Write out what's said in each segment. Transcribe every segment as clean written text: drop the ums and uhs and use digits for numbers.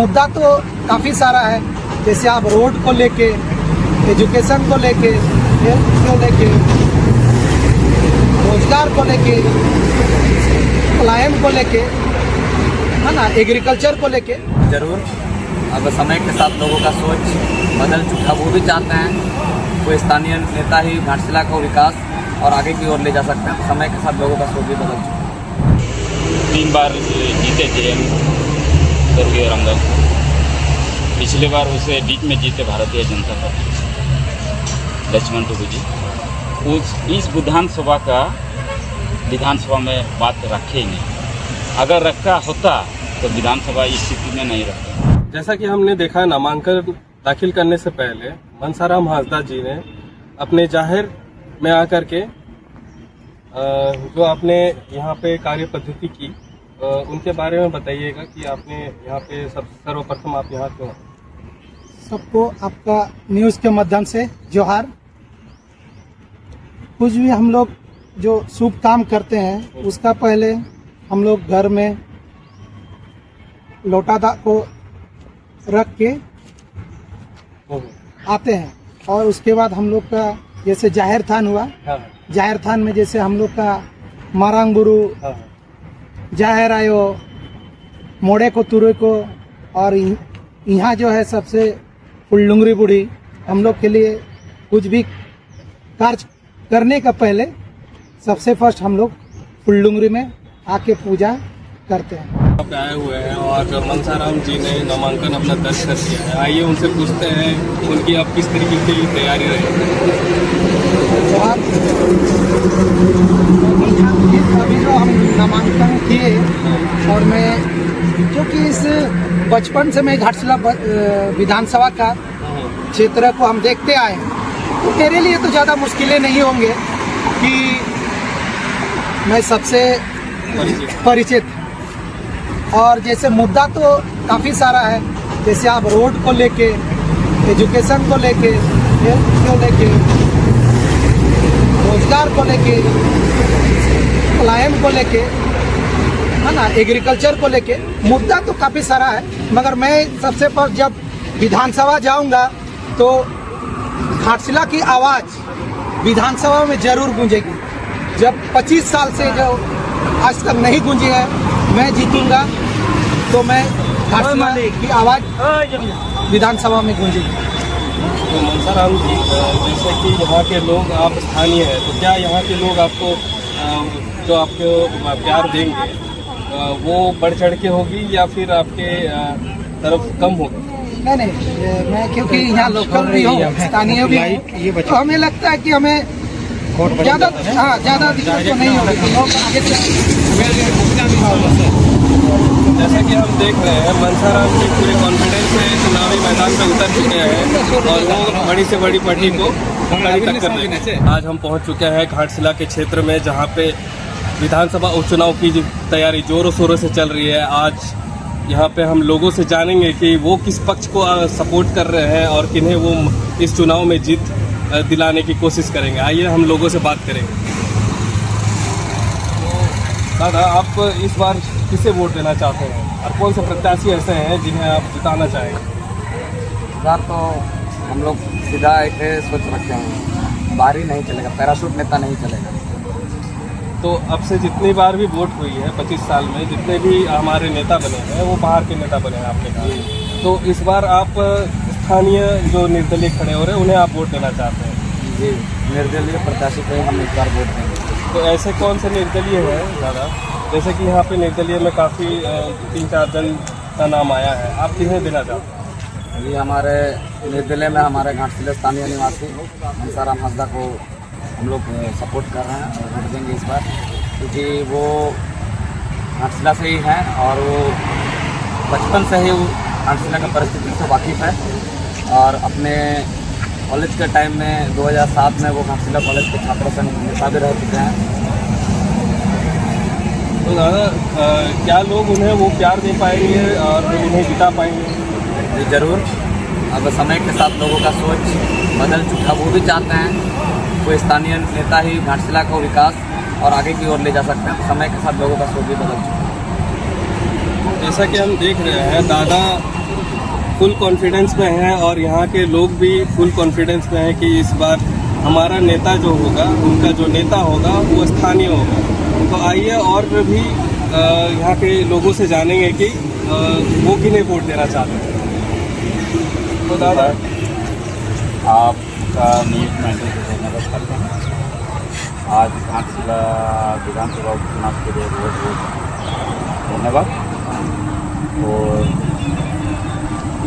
मुद्दा तो काफ़ी सारा है, जैसे आप रोड को लेके, एजुकेशन को लेके, हेल्थ को लेके, रोजगार को लेके, पलायन को लेके, है ना, एग्रीकल्चर को लेके। जरूर अब समय के साथ लोगों का सोच बदल चुका, वो भी चाहते हैं कोई स्थानीय नेता ही घाटशिला को विकास और आगे की ओर ले जा सकते हैं। समय के साथ लोगों का सोच भी बदल चुका है। 3 बार जीते जेएम स्वर्गीय रामदास। पिछले बार उसे बीच में जीते भारतीय जनता पार्टी लक्ष्मण टुडू जी। इस विधानसभा में बात रखे ही नहीं। अगर रखा होता तो विधानसभा इस स्थिति में नहीं रखता। जैसा कि हमने देखा, नामांकन दाखिल करने से पहले मनसाराम हांसदा जी ने अपने जाहिर में आकर के जो आपने यहाँ पे कार्य पद्धति की, उनके बारे में बताइएगा कि आपने यहाँ पे सर्वप्रथम आप यहाँ क्यों? सबको आपका न्यूज़ के माध्यम से जोहार। कुछ भी हम लोग जो शुभ काम करते हैं उसका पहले हम लोग घर में लोटा को रख के आते हैं, और उसके बाद हम लोग का जैसे जाहिर थान हुआ, जाहिर थान में जैसे हम लोग का मारांग गुरु जाहिर आयो मोड़े को तुरे को, और यहाँ जो है सबसे फुलडुंगरी बूढ़ी हम लोग के लिए कुछ भी कार्य करने का पहले सबसे फर्स्ट हम लोग फुलडुंगरी में आके पूजा करते हैं। आप आए हुए हैं और मनसाराम जी ने नामांकन अपना दर्ज कर दिया है, आइए उनसे पूछते हैं उनकी अब किस तरीके की तैयारी रही। अभी तो हम नामांकन किए, और मैं जो कि इस बचपन से मैं घाटशिला विधानसभा का क्षेत्र को हम देखते आए हैं, तो मेरे लिए तो ज़्यादा मुश्किलें नहीं होंगे कि मैं सबसे परिचित। और जैसे मुद्दा तो काफ़ी सारा है, जैसे आप रोड को लेके, एजुकेशन को लेके, हेल्थ को लेके, रोजगार को लेके, पलायन को लेके, है ना, एग्रीकल्चर को लेके मुद्दा तो काफ़ी सारा है। मगर मैं सबसे पहले जब विधानसभा जाऊंगा तो घाटशिला की आवाज़ विधानसभा में जरूर गूंजेगी। जब 25 साल से जो आज तक नहीं गूंजी है, मैं जीतूंगा तो मैं घाटशिला की आवाज़ विधानसभा में गूंजेगी। तो मनसाराम जी, जैसे कि यहाँ के लोग, आप स्थानीय हैं, तो क्या यहाँ के लोग आपको जो आपको प्यार देंगे वो बढ़ चढ़ के होगी या फिर आपके तरफ कम होगी? नहीं, मैं क्योंकि यहाँ लोकल भी हूँ, स्थानीय भी हूँ, तो हमें लगता है कि हमें ज़्यादा दिक्कत तो नहीं होगी। लोग आगे जैसा कि हम देख रहे हैं, मनसाराम जी पूरे कॉन्फिडेंस से चुनावी मैदान में उतर चुके हैं और वो बड़ी से बड़ी पार्टी को कड़ी टक्कर देंगे। आज हम पहुंच चुके हैं घाटशिला के क्षेत्र में, जहां पे विधानसभा उपचुनाव की तैयारी जोरों शोरों से चल रही है। आज यहाँ पे हम लोगों से जानेंगे कि वो किस पक्ष को सपोर्ट कर रहे हैं और किन्हें वो इस चुनाव में जीत दिलाने की कोशिश करेंगे। आइए हम लोगों से बात करेंगे। दादा, आप इस बार किसे वोट देना चाहते हैं और कौन से प्रत्याशी ऐसे हैं जिन्हें आप जिताना चाहेंगे? इस बार तो हम लोग सीधा एक सोच रखे हैं, बाहरी नहीं चलेगा, पैराशूट नेता नहीं चलेगा। तो अब से जितनी बार भी वोट हुई है 25 साल में, जितने भी हमारे नेता बने हैं वो बाहर के नेता बने हैं आपके कहा। तो इस बार आप स्थानीय जो निर्दलीय खड़े हो रहे हैं उन्हें आप वोट देना चाहते हैं? जी, निर्दलीय प्रत्याशी को हम इस बार वोट देंगे। तो ऐसे कौन से निर्दलीय हैं ज़्यादा? जैसे कि यहाँ पे निर्दलीय में काफ़ी 3-4 जन का नाम आया है, आप किन्हें देना चाहते हैं? जी, हमारे निर्दलीय में हमारे घाटशिला स्थानीय निवासी मनसाराम हांसदा को हम लोग सपोर्ट कर रहे हैं और वोट देंगे इस बार, क्योंकि वो घाटशिला से ही हैं और वो बचपन से ही घाटशिला की परिस्थिति से वाकिफ़ है। और अपने कॉलेज के टाइम में 2007 में वो घाटशिला कॉलेज के छात्रों से नेता भी रह चुके हैं। तो दादा, क्या लोग उन्हें वो प्यार दे पाएंगे और उन्हें जिता पाएंगे? जी जरूर, अब समय के साथ लोगों का सोच बदल चुका, वो भी चाहते हैं कोई स्थानीय नेता ही घाटशिला को विकास और आगे की ओर ले जा सकते हैं। समय के साथ लोगों का सोच भी बदल चुका है। जैसा कि हम देख रहे हैं, दादा फुल कॉन्फिडेंस में हैं और यहाँ के लोग भी फुल कॉन्फिडेंस में हैं कि इस बार हमारा नेता जो होगा, उनका जो नेता होगा वो स्थानीय होगा। तो आइए और भी यहाँ के लोगों से जानेंगे कि वो किन्हें वोट देना चाहते हैं। तो दादा, आपका न्यूज़ मैंने धन्यवाद करते हैं। आज घाटशिला विधानसभा उपचुनाव के लिए बहुत धन्यवाद। और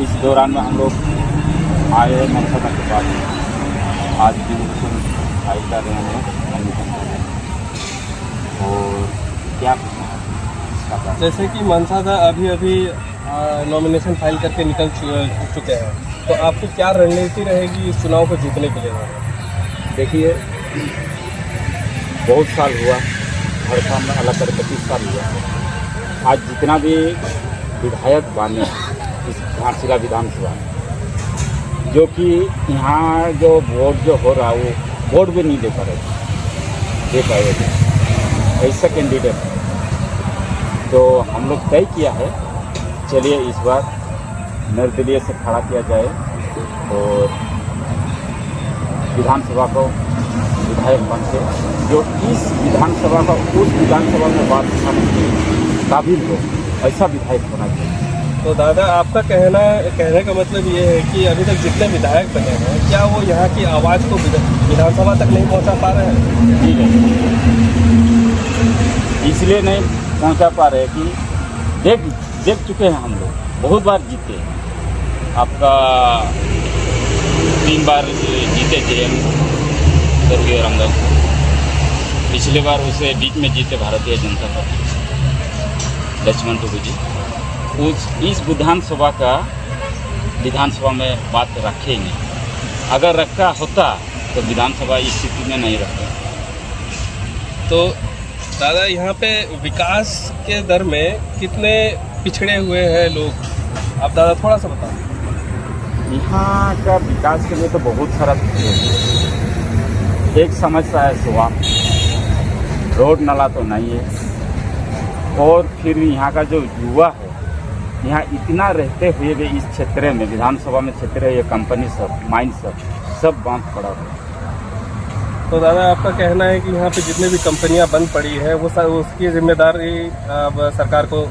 इस दौरान में हम लोग आए मनसा के पास, आज भी फाइल कर रहे हैं और क्या जैसे कि मनसा दा अभी नॉमिनेशन फाइल करके निकल चुके हैं, तो आपकी क्या रणनीति रहेगी इस चुनाव को जीतने के लिए? देखिए, बहुत साल हुआ, हर काम में अलग करके 25 साल हुआ। आज जितना भी विधायक बने इस घाटशिला विधानसभा, जो कि यहाँ जो वोट जो हो रहा है वो वोट भी नहीं दे पाएगा ऐसा कैंडिडेट। तो हम लोग तय किया है, चलिए इस बार निर्दलीय से खड़ा किया जाए और विधानसभा को विधायक बन के जो इस विधानसभा का उस विधानसभा में बात करने काबिल हो, ऐसा विधायक होना चाहिए। तो दादा, आपका कहने का मतलब ये है कि अभी तक जितने विधायक बने हैं, क्या वो यहाँ की आवाज़ को विधानसभा तक नहीं पहुँचा पा रहे हैं? ठीक है, इसलिए नहीं पहुँचा पा रहे कि देख चुके हैं हम लोग, बहुत बार जीते हैं। आपका 3 बार जीते जेएम स्वर्गीय रामदास। पिछले बार उसे बीच में जीते भारतीय जनता पार्टी लक्ष्मण टुडू जी। इस विधानसभा में बात रखे ही नहीं। अगर रखा होता तो विधानसभा इस स्थिति में नहीं रहता। तो दादा, यहाँ पे विकास के दर में कितने पिछड़े हुए हैं लोग, आप दादा थोड़ा सा बताओ। यहाँ का विकास के लिए तो बहुत सारा एक समस्या है, स्वास्थ्य, रोड नाला तो नहीं है। और फिर यहाँ का जो युवा है, यहाँ इतना रहते हुए भी इस क्षेत्र में, विधानसभा में क्षेत्र है, ये कंपनी सब, माइन सब बांध पड़ा है। तो दादा, आपका कहना है कि यहाँ पे जितने भी कंपनियां बंद पड़ी है वो उसकी जिम्मेदारी आप सरकार को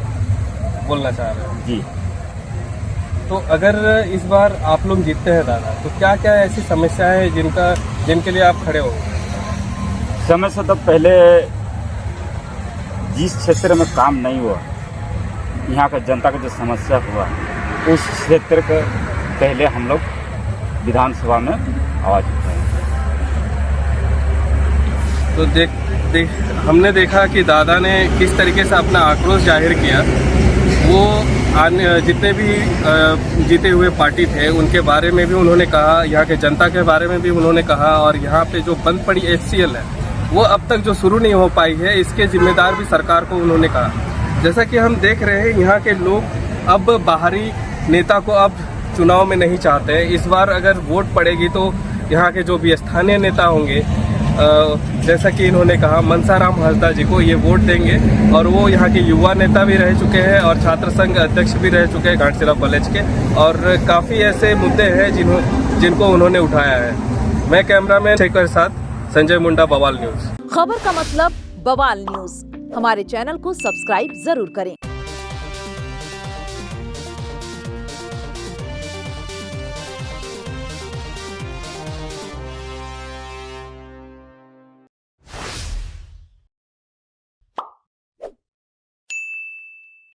बोलना चाह रहे हैं? जी। तो अगर इस बार आप लोग जीतते हैं दादा, तो क्या क्या ऐसी समस्याएं हैं जिनके लिए आप खड़े हो? समस्या तो पहले जिस क्षेत्र में काम नहीं हुआ, यहाँ का जनता का जो समस्या हुआ, उस क्षेत्र का पहले हम लोग विधानसभा में आवाज़ उठाएं। तो हमने देखा कि दादा ने किस तरीके से अपना आक्रोश जाहिर किया। वो जितने भी जीते हुए पार्टी थे उनके बारे में भी उन्होंने कहा, यहाँ के जनता के बारे में भी उन्होंने कहा, और यहाँ पे जो बंद पड़ी HCL है वो अब तक जो शुरू नहीं हो पाई है, इसके जिम्मेदार भी सरकार को उन्होंने कहा। जैसा कि हम देख रहे हैं, यहाँ के लोग अब बाहरी नेता को अब चुनाव में नहीं चाहते। इस बार अगर वोट पड़ेगी तो यहाँ के जो भी स्थानीय नेता होंगे, जैसा कि इन्होंने कहा, मनसाराम हंसदा जी को ये वोट देंगे। और वो यहाँ के युवा नेता भी रह चुके हैं और छात्र संघ अध्यक्ष भी रह चुके हैं घाटशिला कॉलेज के, और काफ़ी ऐसे मुद्दे हैं जिनको उन्होंने उठाया है। मैं कैमरामैन शेखर के साथ संजय मुंडा, बवाल न्यूज़। खबर का मतलब बवाल न्यूज़। हमारे चैनल को सब्सक्राइब जरूर करें।